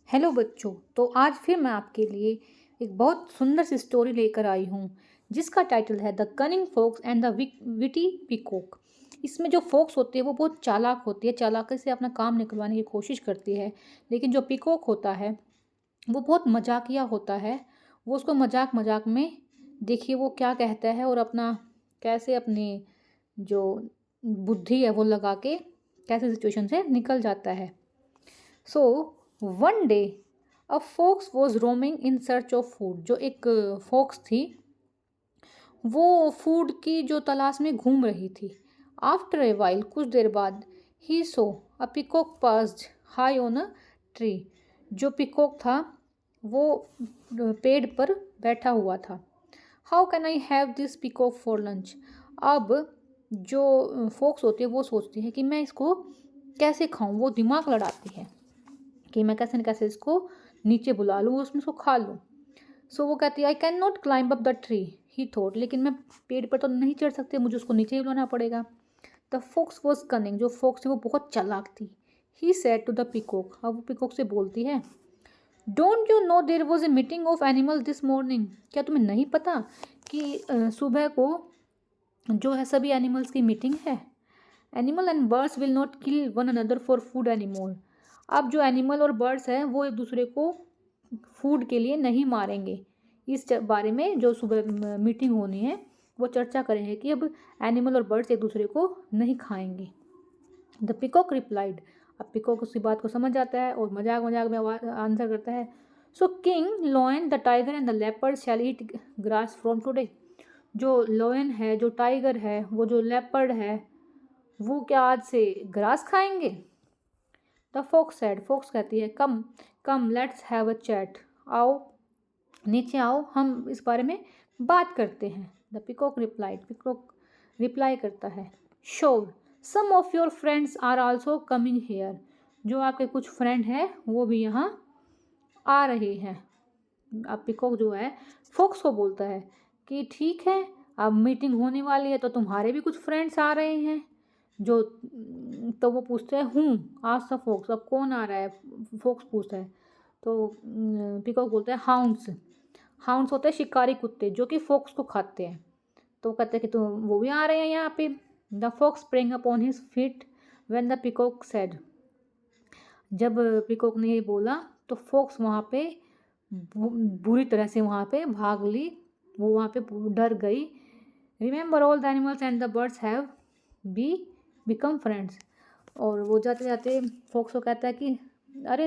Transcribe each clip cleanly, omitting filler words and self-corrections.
Hello बच्चों। तो आज फिर मैं आपके लिए एक बहुत सुंदर सी स्टोरी लेकर आई हूँ जिसका टाइटल है the cunning fox and the witty peacock. इसमें जो फोक्स होती है वो बहुत चालाक होती है, चालाकी से अपना काम निकलवाने की कोशिश करती है। लेकिन जो पीकॉक होता है वो बहुत मजाकिया होता है। वो उसको मजाक मजाक में देखिए वो क्या कहता है और अपना कैसे अपनी जो बुद्धि है वो लगा के कैसे सिचुएशन से निकल जाता है। So one day a fox was roaming in search of food. जो एक फोक्स थी वो फूड की जो तलाश में घूम रही थी। आफ्टर ए वाइल, कुछ देर बाद, ही saw a peacock passed high on a tree. जो पिकॉक था वो पेड़ पर बैठा हुआ था। How can I have this peacock for lunch. अब जो फोक्स होती है वो सोचती है कि मैं इसको कैसे खाऊं। वो दिमाग लड़ाती है कि मैं कैसे न कैसे इसको नीचे बुला लूँ, उसमें इसको खा लूँ। सो वो कहती है I can not climb up the tree, he thought. लेकिन मैं पेड़ पर तो नहीं चढ़ सकती, मुझे उसको नीचे ही बुलाना पड़ेगा। The fox was cunning. जो फोक्स थी वो बहुत चालाक थी। He said to the peacock. अब वो पिकॉक से बोलती है, don't you know there was a meeting of animal this morning. क्या तुम्हें नहीं पता कि सुबह को जो है सभी एनिमल्स की मीटिंग है। Animal and birds will not kill one another for food anymore. अब जो एनिमल और बर्ड्स हैं वो एक दूसरे को फूड के लिए नहीं मारेंगे। इस बारे में जो सुबह मीटिंग होनी है वो चर्चा करेंगे कि अब एनिमल और बर्ड्स एक दूसरे को नहीं खाएंगे। The peacock replied. अब पिकॉक उसकी बात को समझ जाता है और मजाक मजाक में आंसर करता है, so king lion the tiger and the leopard shall eat grass from today. जो लॉयन है, जो टाइगर है, वो जो लेपर्ड है, वो क्या आज से ग्रास खाएंगे। The folks said. फोक्स कहती है, come come let's have a chat. आओ नीचे आओ, हम इस बारे में बात करते हैं। The peacock replied. Peacock reply करता है, sure some of your friends are also coming here. जो आपके कुछ फ्रेंड हैं वो भी यहाँ आ रहे हैं। अब पिकॉक जो है फोक्स को बोलता है कि ठीक है, अब मीटिंग होने वाली है तो तुम्हारे भी कुछ फ्रेंड्स आ रहे हैं। जो तो वो पूछते हैं हूँ आज द फोक्स। अब कौन आ रहा है, फोक्स पूछता है। तो पिकॉक बोलता है हाउंड्स। हाउंड्स होते हैं शिकारी कुत्ते जो कि फोक्स को खाते हैं। तो कहते हैं कि तो वो भी आ रहे हैं यहाँ पे। The folks spring upon his feet when the peacock said. जब पिकॉक ने ये बोला तो फोक्स वहाँ पे बुरी तरह से वहाँ पे भाग ली। वो वहाँ पे डर गई। Remember all the animals and the birds have be become friends. और वो जाते जाते फोक्स को कहता है कि अरे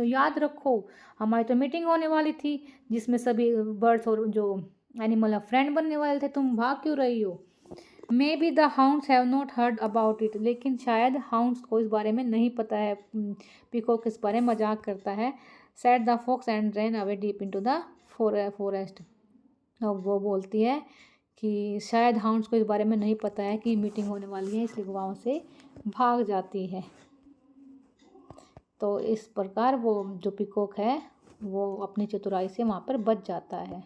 याद रखो, हमारी तो मीटिंग होने वाली थी जिसमें सभी बर्ड्स और जो एनिमल है फ्रेंड बनने वाले थे, तुम भाग क्यों रही हो। May be the hounds have not heard about it. लेकिन शायद हाउंड्स को इस बारे में नहीं पता है। पिकॉक इस बारे में मजाक करता है। Said the fox and ran away deep into the forest. अब वो बोलती है कि शायद हाउंड्स को इस बारे में नहीं पता है कि मीटिंग होने वाली है, इसलिए वो वहाँ से भाग जाती है। तो इस प्रकार वो जो पिकॉक है वो अपनी चतुराई से वहाँ पर बच जाता है।